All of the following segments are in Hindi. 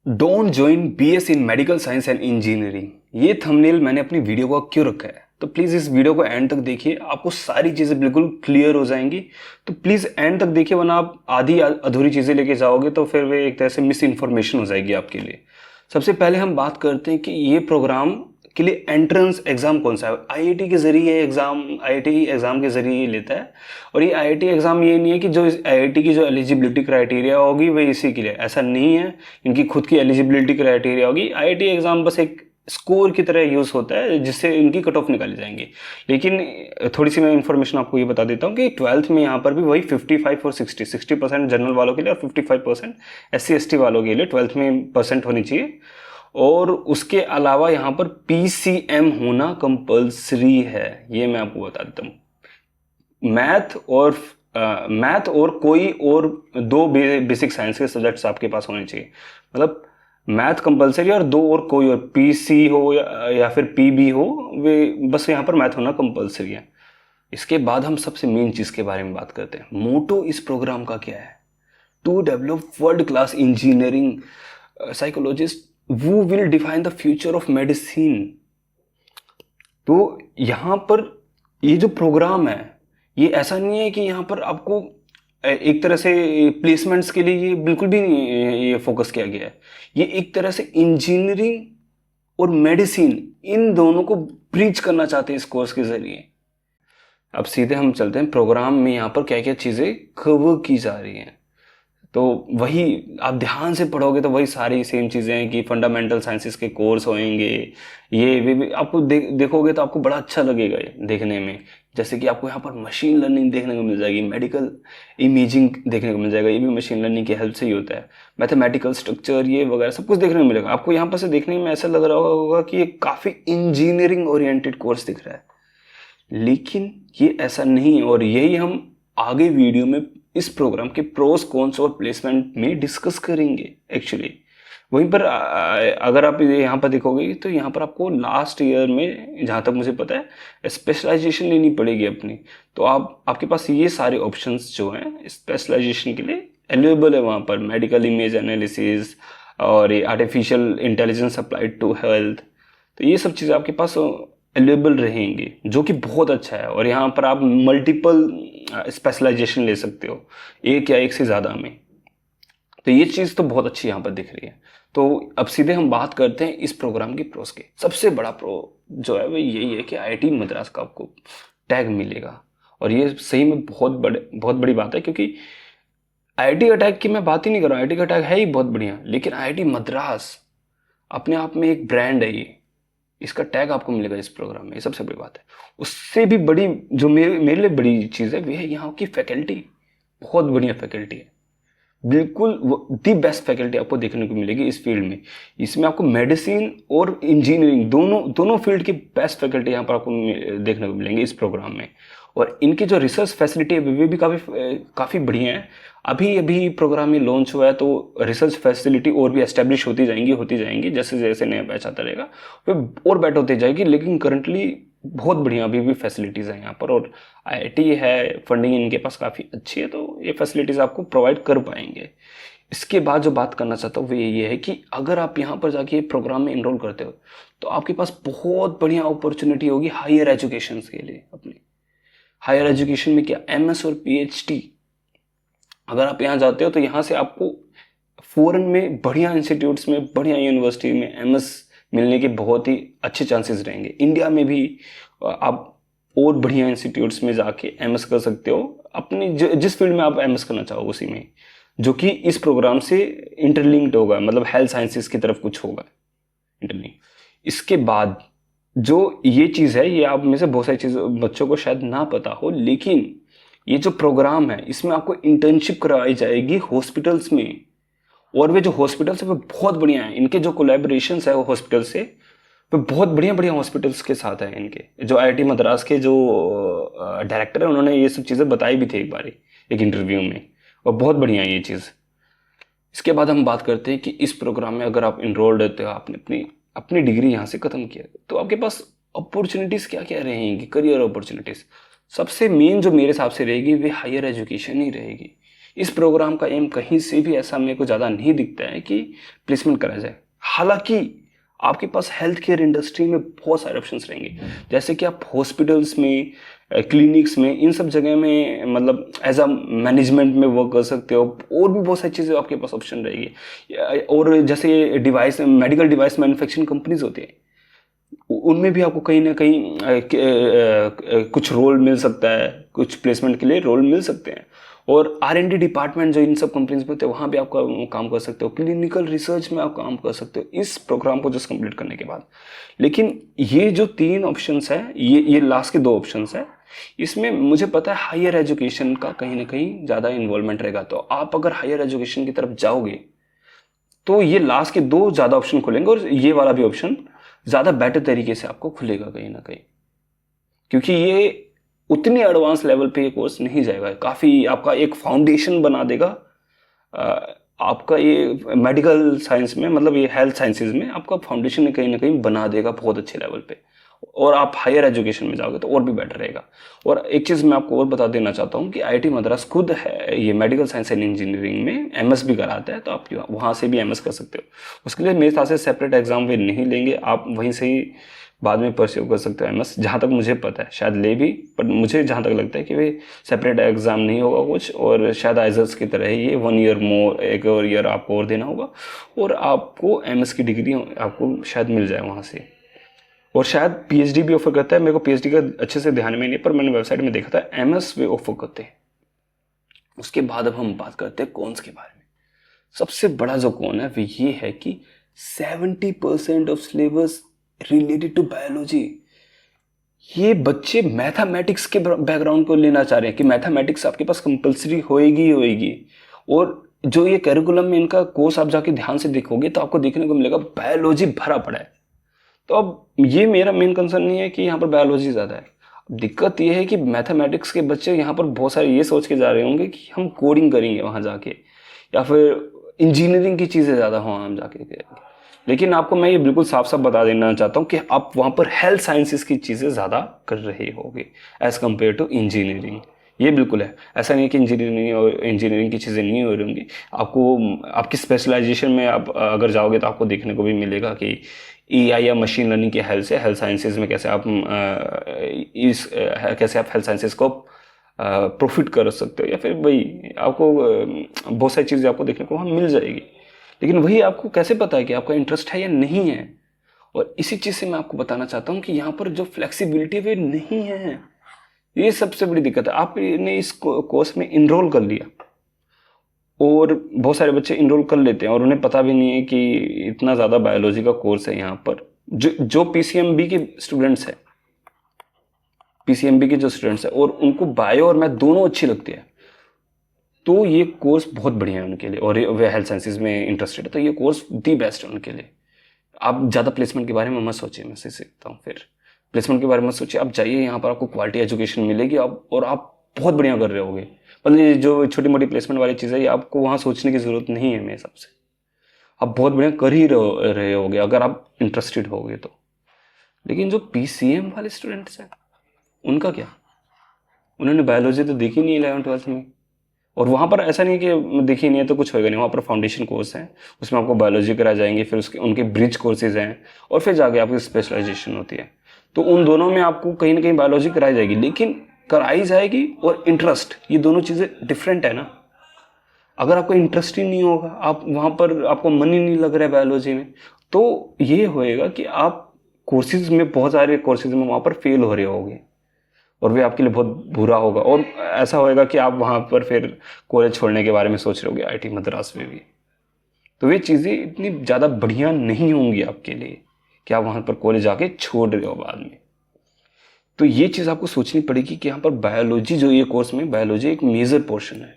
Don't join BS in medical science and engineering. ये थंबनेल मैंने अपनी वीडियो को क्यों रखा है, तो प्लीज़ इस वीडियो को एंड तक देखिए, आपको सारी चीज़ें बिल्कुल क्लियर हो जाएंगी। तो प्लीज़ एंड तक देखिए, वरना आप आधी अधूरी चीज़ें लेके जाओगे तो फिर वे एक तरह से मिस इन्फॉर्मेशन हो जाएगी आपके लिए। सबसे पहले हम बात करते हैं कि ये प्रोग्राम के लिए एंट्रेंस एग्जाम कौन सा है। आईआईटी के जरिए एग्जाम, आईआईटी एग्जाम के जरिए ये लेता है। और ये आईआईटी एग्जाम ये नहीं है कि जो आईआईटी की जो एलिजिबिलिटी क्राइटेरिया होगी वही इसी के लिए, ऐसा नहीं है। इनकी खुद की एलिजिबिलिटी क्राइटेरिया होगी। आईआईटी एग्जाम बस एक स्कोर की तरह यूज होता है जिससे इनकी कट ऑफ निकाली जाएंगी। लेकिन थोड़ी सी मैं इन्फॉर्मेशन आपको ये बता देता हूँ कि ट्वेल्थ में यहाँ पर भी वही 55 और 60% जनरल वालों के लिए और 55% SC ST वालों के लिए ट्वेल्थ में परसेंट होनी चाहिए। और उसके अलावा यहाँ पर PCM होना कंपलसरी है, ये मैं आपको बता देता हूँ। मैथ और कोई और दो बेसिक साइंस के सब्जेक्ट्स आपके पास होने चाहिए। मतलब मैथ कंपलसरी और दो और कोई और PC हो या फिर PB हो, वे बस यहाँ पर मैथ होना कंपलसरी है। इसके बाद हम सबसे मेन चीज के बारे में बात करते हैं। मोटो इस प्रोग्राम का क्या है? To develop world class engineering psychologist who will define the future of medicine। तो यहां पर ये जो प्रोग्राम है, ये ऐसा नहीं है कि यहां पर आपको एक तरह से प्लेसमेंट्स के लिए ये बिल्कुल भी नहीं ये फोकस किया गया है। ये एक तरह से इंजीनियरिंग और मेडिसिन इन दोनों को ब्रीच करना चाहते हैं इस कोर्स के जरिए। अब सीधे हम चलते हैं प्रोग्राम में, यहाँ पर क्या क्या चीजें कवर की जा रही हैं। तो वही आप ध्यान से पढ़ोगे तो वही सारी सेम चीज़ें हैं कि फंडामेंटल साइंसेस के कोर्स होंगे। ये भी आपको देखोगे तो आपको बड़ा अच्छा लगेगा ये देखने में। जैसे कि आपको यहाँ पर मशीन लर्निंग देखने को मिल जाएगी, मेडिकल इमेजिंग देखने को मिल जाएगा, ये भी मशीन लर्निंग की हेल्प से ही होता है। मैथमेटिकल स्ट्रक्चर ये वगैरह सब कुछ देखने को मिलेगा आपको। यहाँ पर से देखने में ऐसा लग रहा होगा कि ये काफ़ी इंजीनियरिंग ओरिएंटेड कोर्स दिख रहा है, लेकिन ये ऐसा नहीं है। और यही हम आगे वीडियो में इस प्रोग्राम के प्रोस कॉन्स और प्लेसमेंट में डिस्कस करेंगे एक्चुअली। वहीं पर अगर आप यहाँ पर देखोगे तो यहाँ पर आपको लास्ट ईयर में, जहाँ तक मुझे पता है, स्पेशलाइजेशन लेनी पड़ेगी अपनी। तो आपके पास ये सारे ऑप्शंस जो हैं स्पेशलाइजेशन के लिए अवेलेबल है वहाँ पर। मेडिकल इमेज एनालिसिस और ये artificial intelligence applied to health, तो ये सब चीज़ें आपके पास अवेलेबल रहेंगे, जो कि बहुत अच्छा है। और यहाँ पर आप मल्टीपल स्पेशलाइजेशन ले सकते हो, एक या एक से ज़्यादा में। तो ये चीज़ तो बहुत अच्छी यहाँ पर दिख रही है। तो अब सीधे हम बात करते हैं इस प्रोग्राम की प्रोस के। सबसे बड़ा प्रो जो है वो यही है कि IIT मद्रास का आपको टैग मिलेगा। और ये सही में बहुत बड़ी बात है, क्योंकि IIT का टैग की मैं बात ही नहीं कर रहा हूँ, IIT का टैग है ही बहुत बढ़िया, लेकिन IIT मद्रास अपने आप में एक ब्रांड है। ये इसका टैग आपको मिलेगा इस प्रोग्राम में, ये सबसे बड़ी बात है। उससे भी बड़ी जो मेरे लिए बड़ी चीज़ है वो है यहाँ की फैकल्टी। बहुत बढ़िया फैकल्टी है, बिल्कुल दी बेस्ट फैकल्टी आपको देखने को मिलेगी इस फील्ड में। इसमें आपको मेडिसिन और इंजीनियरिंग दोनों फील्ड की बेस्ट फैकल्टी यहाँ पर आपको देखने को मिलेंगे इस प्रोग्राम में। और इनकी जो रिसर्च फैसिलिटी है वे भी काफ़ी बढ़िया है। अभी अभी प्रोग्राम में लॉन्च हुआ है, तो रिसर्च फैसिलिटी और भी एस्टेब्लिश होती जाएंगी जैसे जैसे नया बैच आता रहेगा वो और बेटर होती जाएगी। लेकिन करंटली बहुत बढ़िया अभी भी फैसिलिटीज़ हैं यहाँ पर, और IIT है, फंडिंग इनके पास काफ़ी अच्छी है, तो ये फैसिलिटीज़ आपको प्रोवाइड कर पाएंगे। इसके बाद जो बात करना चाहता हूँ वो ये है कि अगर आप यहाँ पर जाके प्रोग्राम में इनरोल करते हो तो आपके पास बहुत बढ़िया अपॉर्चुनिटी होगी हायर एजुकेशन के लिए। अपनी हायर एजुकेशन में क्या, MS और PhD अगर आप यहाँ जाते हो तो यहाँ से आपको फॉरेन में बढ़िया इंस्टीट्यूट्स में, बढ़िया यूनिवर्सिटी में MS मिलने के बहुत ही अच्छे चांसेस रहेंगे। इंडिया में भी आप और बढ़िया इंस्टीट्यूट्स में जाके MS कर सकते हो, अपनी जिस फील्ड में आप MS करना चाहो उसी में, जो कि इस प्रोग्राम से इंटरलिंक्ड होगा, मतलब हेल्थ साइंसेस की तरफ कुछ होगा इंटरलिंक। इसके बाद जो ये चीज़ है, ये आप में से बहुत सारी चीज़ बच्चों को शायद ना पता हो, लेकिन ये जो प्रोग्राम है इसमें आपको इंटर्नशिप करवाई जाएगी हॉस्पिटल्स में। और वे जो हॉस्पिटल्स है वो बहुत बढ़िया है, इनके जो कोलैबोरेशंस है वो हॉस्पिटल से वो बहुत बढ़िया बढ़िया हॉस्पिटल्स के साथ है। इनके जो IIT मद्रास के जो डायरेक्टर है उन्होंने ये सब चीज़ें बताई भी थी एक बार एक इंटरव्यू में, और बहुत बढ़िया है ये चीज़। इसके बाद हम बात करते हैं कि इस प्रोग्राम में अगर आप इनरोल्ड होते हो, आपने अपनी अपनी डिग्री यहाँ से ख़त्म किया, तो आपके पास अपॉर्चुनिटीज़ क्या क्या रहेंगी, करियर अपॉर्चुनिटीज़। सबसे मेन जो मेरे हिसाब से रहेगी वे हायर एजुकेशन ही रहेगी। इस प्रोग्राम का एम कहीं से भी ऐसा मेरे को ज़्यादा नहीं दिखता है कि प्लेसमेंट करा जाए। हालांकि आपके पास हेल्थ केयर इंडस्ट्री में बहुत सारे ऑप्शंस रहेंगे, जैसे कि आप हॉस्पिटल्स में, क्लिनिक्स में, इन सब जगह में मतलब एज अ मैनेजमेंट में वर्क कर सकते हो, और भी बहुत सारी चीज़ें आपके पास ऑप्शन रहेगी। और जैसे device, medical device manufacturing companies होती है, उनमें भी आपको कहीं ना कहीं कुछ रोल मिल सकता है, कुछ प्लेसमेंट के लिए रोल मिल सकते हैं। और R&D डिपार्टमेंट जो इन सब कंपनीज में होते हैं, वहाँ भी आप काम कर सकते हो। क्लिनिकल रिसर्च में आप काम कर सकते हो इस प्रोग्राम को जस्ट कंप्लीट करने के बाद। लेकिन ये जो 3 ऑप्शंस है, ये लास्ट के 2 ऑप्शंस है, इसमें मुझे पता है हायर एजुकेशन का कहीं ना कहीं ज़्यादा इन्वॉल्वमेंट रहेगा। तो आप अगर हायर एजुकेशन की तरफ जाओगे तो ये लास्ट के 2 ज़्यादा ऑप्शन खुलेंगे, और ये वाला भी ऑप्शन ज़्यादा बेटर तरीके से आपको खुलेगा कहीं ना कहीं, क्योंकि ये उतनी एडवांस लेवल पे ये कोर्स नहीं जाएगा। काफ़ी आपका एक फाउंडेशन बना देगा आपका ये मेडिकल साइंस में, मतलब ये हेल्थ साइंसेज में आपका फाउंडेशन कहीं ना कहीं बना देगा बहुत अच्छे लेवल पे। और आप हायर एजुकेशन में जाओगे तो और भी बेटर रहेगा। और एक चीज़ मैं आपको और बता देना चाहता हूँ कि IIT मद्रास खुद है ये मेडिकल साइंस एंड इंजीनियरिंग में MS भी कराता है, तो आप वहाँ से भी MS कर सकते हो। उसके लिए मेरे हिसाब से सेपरेट एग्जाम वे नहीं लेंगे, आप वहीं से ही बाद में परस्यू कर सकते हो MS, जहाँ तक मुझे पता है। शायद ले भी, पर मुझे जहाँ तक लगता है कि वे सेपरेट एग्जाम नहीं होगा कुछ, और शायद IELTS की तरह ही ये 1 ईयर मोर, 1 और ईयर आपको और देना होगा, और आपको MS की डिग्री आपको शायद मिल जाए वहाँ से। और शायद PhD भी ऑफर करता है, मेरे को PhD का अच्छे से ध्यान में नहीं, पर मैंने वेबसाइट में देखा था MS वे ऑफर करते हैं। उसके बाद अब हम बात करते हैं कॉन्स के बारे में। सबसे बड़ा जो कॉन है वो ये है कि 70% of syllabus related to biology. ये बच्चे मैथमेटिक्स के बैकग्राउंड को लेना चाह रहे हैं कि मैथमेटिक्स आपके पास कंपलसरी होएगी ही होएगी। और जो ये कैरिकुलम में इनका कोर्स आप जाके ध्यान से देखोगे तो आपको देखने को मिलेगा बायोलॉजी भरा पड़ा है। तो अब ये मेरा मेन कंसर्न नहीं है कि यहाँ पर बायोलॉजी ज़्यादा है। दिक्कत ये है कि मैथमेटिक्स के बच्चे यहाँ पर बहुत सारे ये सोच के जा रहे होंगे कि हम कोडिंग करेंगे वहाँ जाके, या फिर इंजीनियरिंग की चीज़ें ज़्यादा हों हम जाके करेंगे। लेकिन आपको मैं ये बिल्कुल साफ साफ बता देना चाहता हूँ कि आप वहाँ पर हेल्थ साइंसेस की चीज़ें ज़्यादा कर रहे होगे एज़ कम्पेयर टू इंजीनियरिंग। ये बिल्कुल है, ऐसा नहीं है कि इंजीनियरिंग की चीज़ें नहीं हो रही होंगी। आपको आपकी स्पेशलाइजेशन में आप अगर जाओगे तो आपको देखने को भी मिलेगा कि AI या मशीन लर्निंग की हेल्थ से हेल्थ साइंसेज में कैसे आप हेल्थ साइंसेज को प्रॉफिट कर सकते हो, या फिर वही आपको बहुत सारी चीज़ें आपको देखने को वहाँ मिल जाएगी। लेकिन वही आपको कैसे पता है कि आपका इंटरेस्ट है या नहीं है। और इसी चीज़ से मैं आपको बताना चाहता हूँ कि यहाँ पर जो फ्लेक्सिबिलिटी वे नहीं है, ये सबसे बड़ी दिक्कत है। आपने इस कोर्स में इनरोल कर लिया, और बहुत सारे बच्चे इनरोल कर लेते हैं और उन्हें पता भी नहीं है कि इतना ज़्यादा बायोलॉजी का कोर्स है यहाँ पर। जो PCMB के स्टूडेंट्स हैं, PCMB के जो स्टूडेंट्स हैं, और उनको बायो और मैथ दोनों अच्छी लगती है, तो ये कोर्स बहुत बढ़िया है उनके लिए। और वे हेल्थ साइंसेज में इंटरेस्टेड है तो ये कोर्स दी बेस्ट है उनके लिए। आप ज़्यादा प्लेसमेंट के बारे में मत सोचिए, मैं सीखता हूँ। फिर प्लेसमेंट के बारे में मत सोचिए, आप जाइए, यहाँ पर आपको क्वालिटी एजुकेशन मिलेगी, और आप बहुत बढ़िया कर रहे होगे। मतलब ये जो छोटी मोटी प्लेसमेंट वाली चीज़ है, ये आपको वहाँ सोचने की ज़रूरत नहीं है मेरे हिसाब से। आप बहुत बढ़िया कर ही रहे होगे अगर आप इंटरेस्टेड होगे तो। लेकिन जो PCM वाले स्टूडेंट्स हैं, उनका क्या? उन्होंने बायोलॉजी तो देखी नहीं 11th-12th में, और वहाँ पर ऐसा नहीं कि देखी नहीं है तो कुछ होएगा नहीं। वहाँ पर फाउंडेशन कोर्स है, उसमें आपको बायोलॉजी कराई जाएंगे, फिर उसके उनके ब्रिज कोर्सेज हैं, और फिर जाके आपकी स्पेशलाइजेशन होती है। तो उन दोनों में आपको कहीं ना कहीं बायोलॉजी कराई जाएगी, लेकिन कराई जाएगी और इंटरेस्ट, ये दोनों चीज़ें डिफरेंट है ना। अगर आपको इंटरेस्ट ही नहीं होगा, आप वहाँ पर आपको मन ही नहीं लग रहा है बायोलॉजी में, तो ये होएगा कि आप कोर्सेज में, बहुत सारे कोर्सेज में वहाँ पर फेल हो रहे होगे, और वे आपके लिए बहुत बुरा होगा। और ऐसा होएगा कि आप वहाँ पर फिर कॉलेज छोड़ने के बारे में सोच रहे होगे IIT मद्रास में भी। तो वे चीज़ें इतनी ज़्यादा बढ़िया नहीं होंगी आपके लिए कि आप वहाँ पर कॉलेज आके छोड़ रहे हो बाद में। तो ये चीज़ आपको सोचनी पड़ेगी कि यहाँ पर बायोलॉजी, जो ये कोर्स में बायोलॉजी एक मेजर पोर्शन है।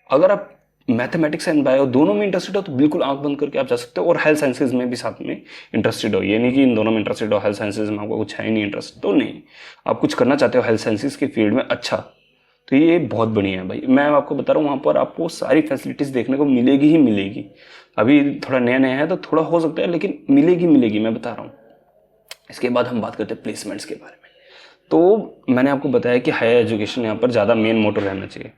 अगर आप मैथमेटिक्स एंड बायो दोनों में इंटरेस्टेड हो तो बिल्कुल आंख बंद करके आप जा सकते हो, और हेल्थ साइंसेज में भी साथ में इंटरेस्टेड हो। ये नहीं कि इन दोनों में इंटरेस्टेड हो, हेल्थ साइंसेज में आपको कुछ है ही नहीं इंटरेस्ट, तो नहीं, आप कुछ करना चाहते हो हेल्थ साइंसेज के फील्ड में, अच्छा, तो ये बहुत बढ़िया है भाई। मैं आपको बता रहा हूँ, वहाँ पर आपको सारी फैसिलिटीज़ देखने को मिलेगी ही मिलेगी। अभी थोड़ा नया नया है तो थोड़ा हो सकता है, लेकिन मिलेगी, मैं बता रहा हूँ। इसके बाद हम बात करते हैं प्लेसमेंट्स के बारे में। तो मैंने आपको बताया कि हायर एजुकेशन यहाँ पर ज़्यादा मेन मोटो रहना चाहिए।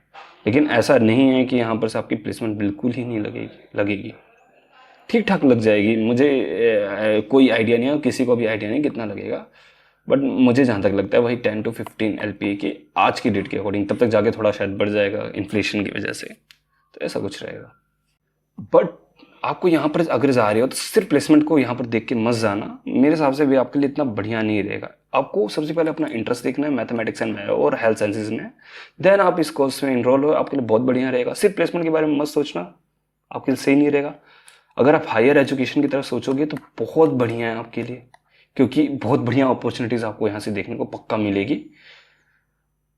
लेकिन ऐसा नहीं है कि यहाँ पर से आपकी प्लेसमेंट बिल्कुल ही नहीं लगेगी। ठीक ठाक लग जाएगी। मुझे कोई आइडिया नहीं है, किसी को भी आइडिया नहीं कितना लगेगा, बट मुझे जहाँ तक लगता है वही 10 to 15 LPA की आज की डेट के अकॉर्डिंग। तब तक जाके थोड़ा शायद बढ़ जाएगा इन्फ्लेशन की वजह से, तो ऐसा कुछ रहेगा। बट आपको यहाँ पर अगर जा रहे हो तो सिर्फ प्लेसमेंट को यहाँ पर देख के मत जाना, मेरे हिसाब से भी आपके लिए इतना बढ़िया नहीं रहेगा। आपको सबसे पहले अपना इंटरेस्ट देखना है मैथमेटिक्स एंड बायो और हेल्थ साइंसेज में, देन आप इस कोर्स में इनरोल हो, आपके लिए बहुत बढ़िया रहेगा। सिर्फ प्लेसमेंट के बारे में मत सोचना, आपके लिए सही नहीं रहेगा। अगर आप हायर एजुकेशन की तरफ सोचोगे तो बहुत बढ़िया है आपके लिए, क्योंकि बहुत बढ़िया अपॉर्चुनिटीज़ आपको यहाँ से देखने को पक्का मिलेगी।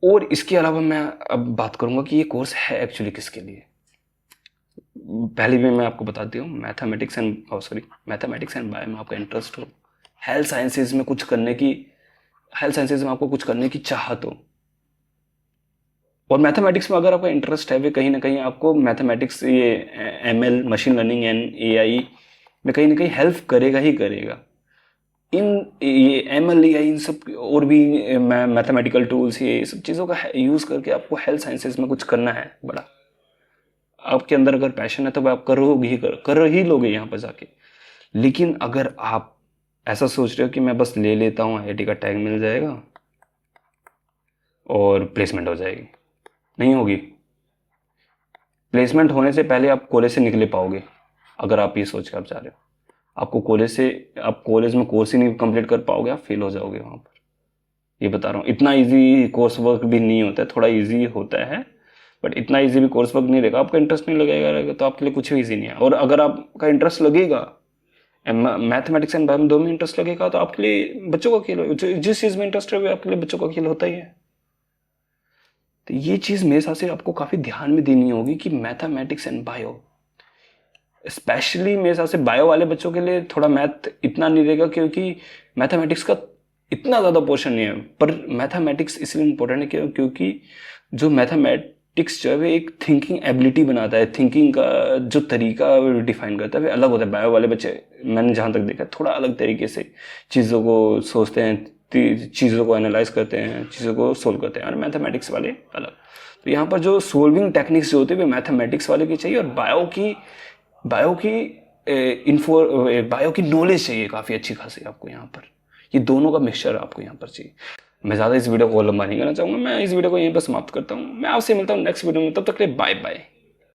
और इसके अलावा मैं अब बात करूँगा कि ये कोर्स है एक्चुअली किसके लिए। पहले भी मैं आपको बताती हूँ, मैथमेटिक्स एंड बायो में आपका इंटरेस्ट हो, हेल्थ साइंसेज में आपको कुछ करने की चाहत हो, और मैथमेटिक्स में अगर आपका इंटरेस्ट है, वे कहीं ना कहीं आपको मैथमेटिक्स, ये ML machine learning and AI में कहीं ना कहीं हेल्प करेगा ही करेगा। ये ML AI इन सब और भी मैथमेटिकल टूल्स, ये सब चीज़ों का यूज़ करके आपको हेल्थ साइंसेज में कुछ करना है बड़ा। आपके अंदर अगर पैशन है तो आप कर ही लोगे यहाँ पर जाके। लेकिन अगर आप ऐसा सोच रहे हो कि मैं बस ले लेता हूँ, IIT का टैग मिल जाएगा और प्लेसमेंट हो जाएगी, नहीं होगी। प्लेसमेंट होने से पहले आप कॉलेज से निकले पाओगे। अगर आप ये सोच कर आप जा रहे हो, आप कॉलेज में कोर्स ही नहीं कंप्लीट कर पाओगे, आप फेल हो जाओगे वहाँ पर। ये बता रहा हूँ, इतना इजी कोर्स वर्क भी नहीं होता है, थोड़ा इजी होता है, बट इतना इजी भी कोर्स वर्क नहीं रहेगा। आपका इंटरेस्ट नहीं लगेगा तो आपके लिए कुछ भी इजी नहीं है। और अगर आपका इंटरेस्ट लगेगा, मैथमेटिक्स एंड बायो में 2 में इंटरेस्ट लगेगा, तो आपके लिए बच्चों का खेल हो। जिस चीज़ में इंटरेस्ट है आपके लिए बच्चों का खेल होता ही है। तो ये चीज़ मेरे हिसाब से आपको काफ़ी ध्यान में देनी होगी कि मैथमेटिक्स एंड बायो, स्पेशली मेरे हिसाब से बायो वाले बच्चों के लिए थोड़ा मैथ इतना नहीं रहेगा, क्योंकि मैथमेटिक्स का इतना ज़्यादा पोर्शन नहीं है। पर मैथमेटिक्स इसलिए इम्पोर्टेंट है क्योंकि जो मैथमेटिक्स जो है वो एक थिंकिंग एबिलिटी बनाता है, थिंकिंग का जो तरीका डिफाइन करता है वो अलग होता है। बायो वाले बच्चे मैंने जहाँ तक देखा थोड़ा अलग तरीके से चीज़ों को सोचते हैं, चीज़ों को एनालाइज करते हैं, चीज़ों को सोल्व करते हैं, और मैथमेटिक्स वाले अलग। तो यहाँ पर जो सोल्विंग टेक्निक्स जो होती है वो मैथमेटिक्स वाले की चाहिए, और बायो की नॉलेज चाहिए काफ़ी अच्छी खासी आपको यहाँ पर। ये दोनों का मिक्सचर आपको यहाँ पर चाहिए। मैं ज़्यादा इस वीडियो को लंबा नहीं करना चाहूँगा, मैं इस वीडियो को यहीं पर समाप्त करता हूँ। मैं आपसे मिलता हूँ नेक्स्ट वीडियो में, तब तक के लिए बाय बाय।